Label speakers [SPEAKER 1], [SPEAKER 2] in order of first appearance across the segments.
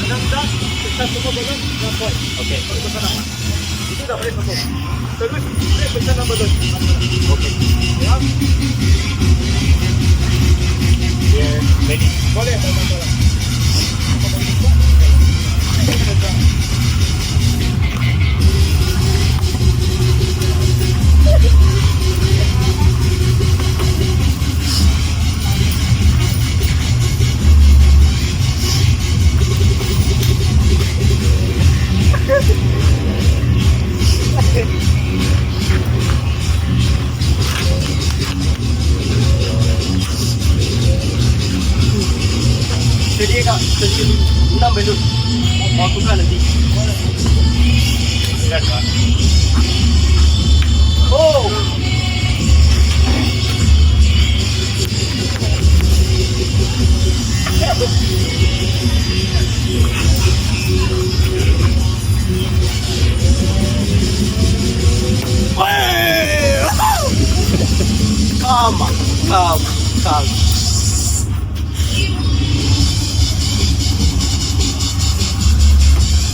[SPEAKER 1] 6 dah, kita semua balon dah point.
[SPEAKER 2] Okey.
[SPEAKER 1] Kalau besar nama. Itu dah boleh sambung. Terus break besar nama balon.
[SPEAKER 2] Okey.
[SPEAKER 1] Ya.
[SPEAKER 2] Yeah, ready.
[SPEAKER 1] Boleh, tak masalah. Sediakan 6 balon. Mau tukar nanti.
[SPEAKER 2] Lihat, Pak.
[SPEAKER 1] Oh. Calm.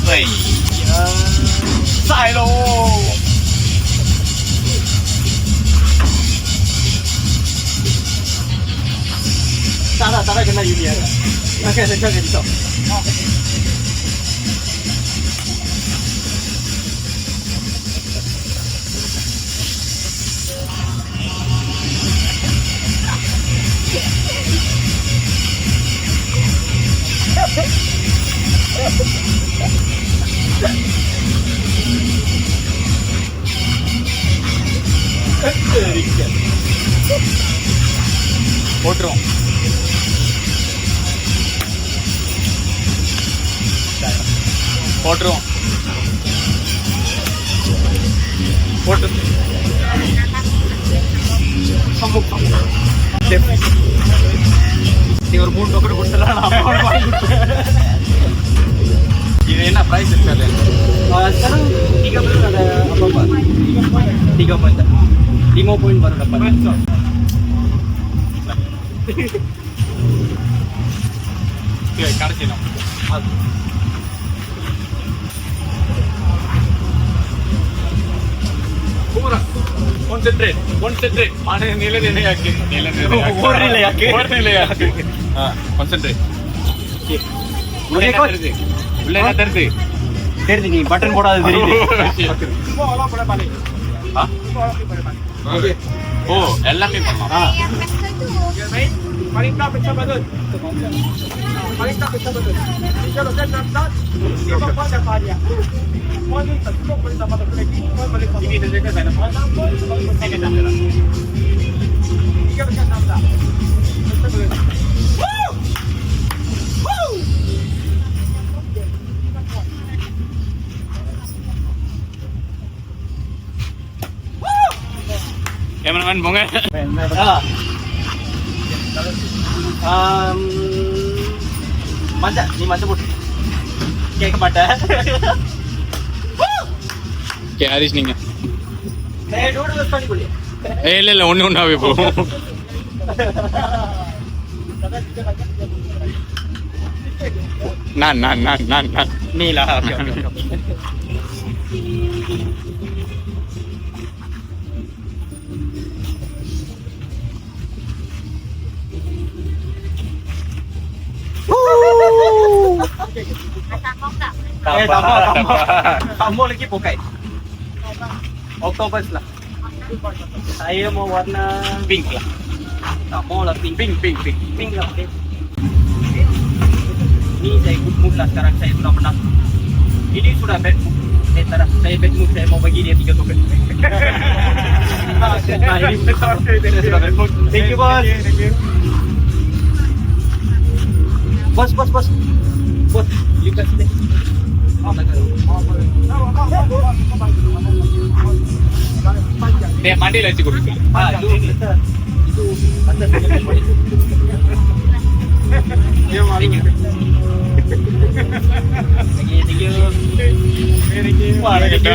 [SPEAKER 2] Wei. Ya. Sai lo.
[SPEAKER 1] Tak kena Yuni ada. Okey, saya jaga itu.
[SPEAKER 2] போட்டுரும். போட்டுரும். போட்டு.
[SPEAKER 1] நீ ஒரு 3 token கொடுத்தலாம் நான் amount வாங்கி கொடுத்தேன்.
[SPEAKER 2] இது என்ன பிரைஸ் இருக்காது?
[SPEAKER 1] Sekarang 3 bulan ada apa-apa? 3 poin tak? 5 poin baru dapat.
[SPEAKER 2] Okay, கடைசி நம்ம. பூரா கான்சென்ட்ரேட் ஆனே நிலையாக்கு
[SPEAKER 1] ஒரு நிலையாக்கு.
[SPEAKER 2] கான்சென்ட்ரேட்.
[SPEAKER 1] ஓகே.
[SPEAKER 2] உள்ள என்ன தருது?
[SPEAKER 1] தெரியுது, நீ பட்டன் போடாது தெரியுது.
[SPEAKER 2] ஆ? ஓ, எல்லாமே பண்ணலாம்.
[SPEAKER 1] Paling tak pecah badan. Kalau saya nampak, dia bapak dapat dia. Mau ni tak cukup boleh tambah satu lagi. Mau boleh tambah. Ini saja kan saya nampak. Ini dah jalan. 3 pecah nampak.
[SPEAKER 2] Cameraman bunga.
[SPEAKER 1] Mantap, ni mantap pun. Kayak kepada.
[SPEAKER 2] Okay, Harish நீங்க.
[SPEAKER 1] Dua sekali boleh.
[SPEAKER 2] இல்ல ஒண்ணாவே போகும். நான்.
[SPEAKER 1] Ni lah. Okay. Tambah lagi pokai. Octopus lah. Saya mau warna
[SPEAKER 2] pink lah.
[SPEAKER 1] tak mau lah pink lah. Okay. Ini saya good mood lah sekarang, saya sudah menang. Ini sudah bad mood. Saya bad mood, saya mau bagi dia 3 token. Nah, ini sudah bad mood. Thank you, bos. Bos. Bos, you kasih deh.
[SPEAKER 2] Dia mandi lah cukup.
[SPEAKER 1] Itu atas dia malu. Thank you. Wah, thank you.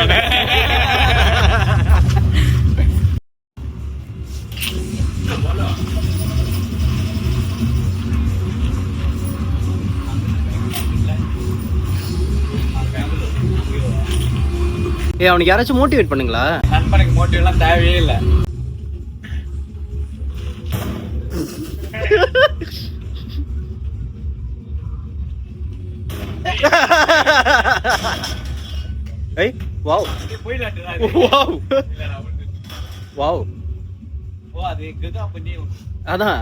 [SPEAKER 3] அவனுக்கு யாராச்சும் motivate பண்ணுங்களா?
[SPEAKER 2] நண்பனுக்கு motive எல்லாம் தேவையே இல்லை.
[SPEAKER 3] ஏய் wow wow wow.
[SPEAKER 2] ஓ அது ககா பண்ணி
[SPEAKER 3] அதான்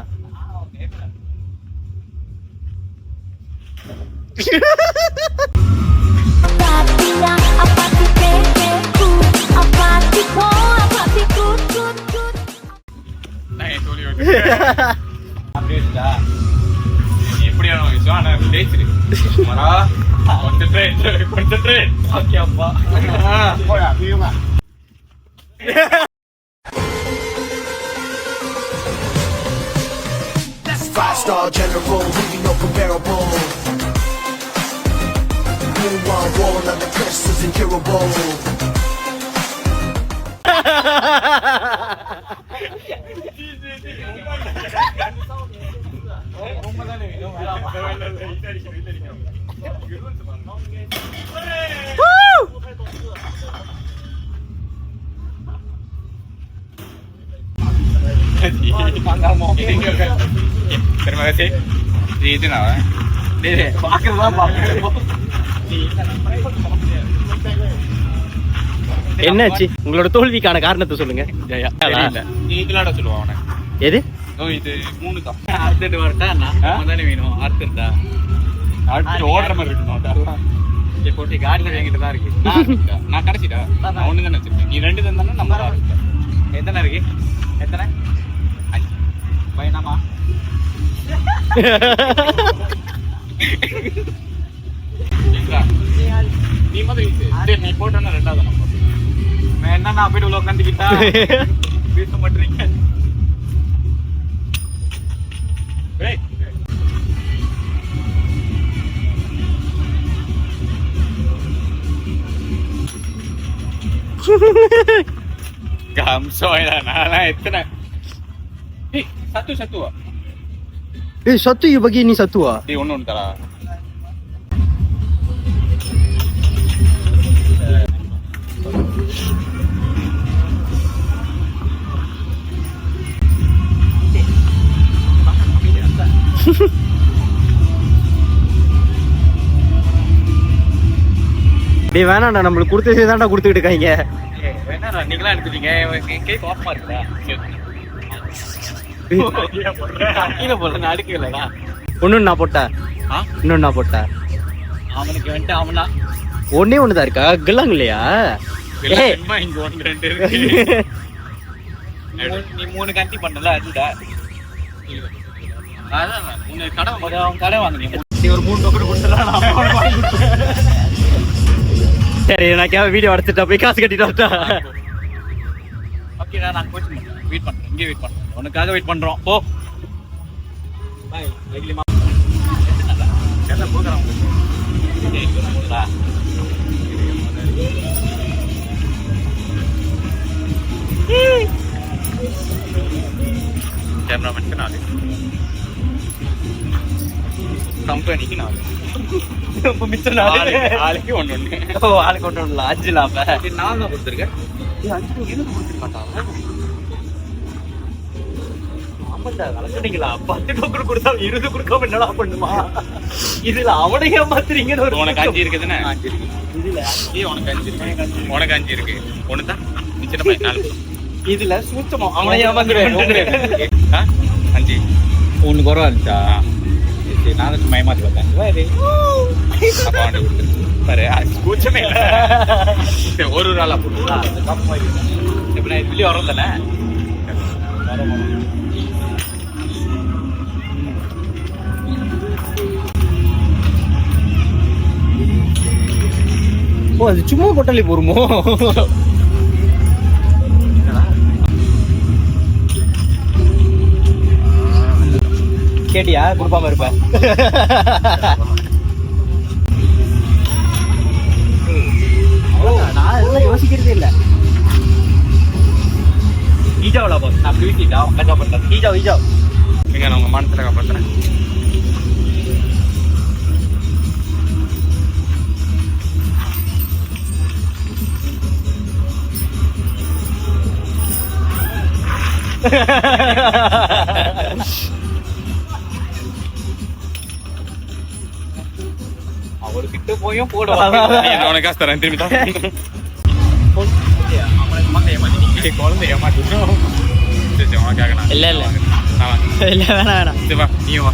[SPEAKER 4] Five-star general, really no comparable. Blue on wall on the cliffs is incurable.
[SPEAKER 2] Terima kasih. Di itu nama.
[SPEAKER 3] என்னாச்சு? உங்களோட தோல்விக்கான காரணத்தை சொல்லுங்க.
[SPEAKER 2] நீ இதெல்லாம் சொல்லுவான் அவனை.
[SPEAKER 3] எது?
[SPEAKER 2] இது 3 தான். அடுத்து வரட்டா நான் தானே வேணும். அடுத்து ஓடுற மாதிரி இருக்கணும். இங்க போட்டு கார்ல என்கிட்ட தான் இருக்கு. நான் கடைசிடா. நான் ஒண்ணு தானே வச்சிருக்கேன். நீ 2 தந்தானே நம்ம தான் இருக்கு. எத்தனை இருக்கு? எத்தனை? 5. பயணமா? நீ மாதிரி நீ போட்டோன்னா 2வது நம்பர். நான் என்ன போயிட்டு உள்ள உட்காந்துக்கிட்டா பேச மாட்டேறீங்க. எத்தனை சத்துவா
[SPEAKER 3] சத்து பகி நீ சத்துவா
[SPEAKER 2] ஒன்னு தரா
[SPEAKER 3] டே வேணாண்டா, நம்மளுக்கு கொடுத்ததே தான்டா கொடுத்துக்கிட்டு இருக்காங்க.
[SPEAKER 2] வேணா நீங்களா எடுத்துட்டீங்க. கேக் ஆஃபா இருக்குடா. கீழே போடுற நான் அடுக்கலடா.
[SPEAKER 3] இன்னொன்னு நான் போட்டேன். இன்னொன்னு நான் போட்டேன்.
[SPEAKER 2] அவனுக்கு வந்துட்டு அவனா
[SPEAKER 3] ஒன்னே ஒண்ணுதான் இருக்கா? கில்லாங்க இல்லையா?
[SPEAKER 2] இங்க 1 2 இருக்கு. நீ 3 கண்டி பண்ணல அதுடா. அதான் 3 கடை அவன் கடை வாங்குனீங்க. நீ ஒரு 3 டோக்கன் கொடுத்தலாம்.
[SPEAKER 3] சரி நான் வீடியோ எடுத்துட்டா போய் காசு கட்டிட்டு வரட்டா?
[SPEAKER 2] ஓகே நான் கோச்சிங் வெயிட் பண்றேன். இங்கே வெயிட் பண்றேன். உனக்காக வெயிட் பண்றோம். போ பை. வெயிட்லிமா என்ன போகறோம். கேமராமேனுக்கு 4, கம்பெனிக்கு 4, மிச்சம் ஆளுக்கு 1.
[SPEAKER 3] ஓ ஆளுக்கு 1 5 லாப
[SPEAKER 2] 4 தான் கொடுத்துருக்கேன். 5 எதுக்கு கொடுத்துருக்க மாட்டாங்க?
[SPEAKER 3] ஆமாண்டா கலந்துட்டீங்களா? 10 டோக்கன் கொடுத்தா 20 கொடுக்காம என்னடா பண்ணுமா? இதுல அவனை ஏமாத்துறீங்க.
[SPEAKER 2] உனக்கு 5 இருக்குதுன்னு.
[SPEAKER 3] இதுல
[SPEAKER 2] உனக்கு 5 இருக்கு. உனக்கு 5 இருக்கு. ஒண்ணு தான் மிச்சம் 4.
[SPEAKER 3] இதுல சூச்சமா அவனை ஏமாத்துறேன்.
[SPEAKER 2] 5 1 குறவா இருந்துச்சா? சரி நான் சும்மா ஏமாத்தி பார்த்தேன். அப்பா வந்து பாரு கூச்சமே இல்லை. ஒரு ஆளா போட்டுங்களா? எப்படி நான் வெளியே வரோம் தானே.
[SPEAKER 3] ஓ அது சும்மா போட்டாலே போருமோ? கேட்டியா? கொடுப்பாம இருப்ப. நான் இதெல்லாம் யோசிக்கிறதே இல்லை. ஈஜாவில் போதும். நான் வீட்டிட்டா கஜா பண்ணுறேன். ஈஜா
[SPEAKER 2] நீங்கள் நான் உங்கள் மனசில் காப்பாற்றுறேன்.
[SPEAKER 3] அவரு கிட்ட போயும் போடுவாங்க.
[SPEAKER 2] உனக்கு காசு தரேன் திரும்பி தான். குழந்தை ஏமாத்திட்டோம். சரி உனக்காக நான்
[SPEAKER 5] இல்ல இல்ல
[SPEAKER 2] நான்
[SPEAKER 5] இல்ல வேணாம் வேணாம்.
[SPEAKER 2] சரி வா நீ வா.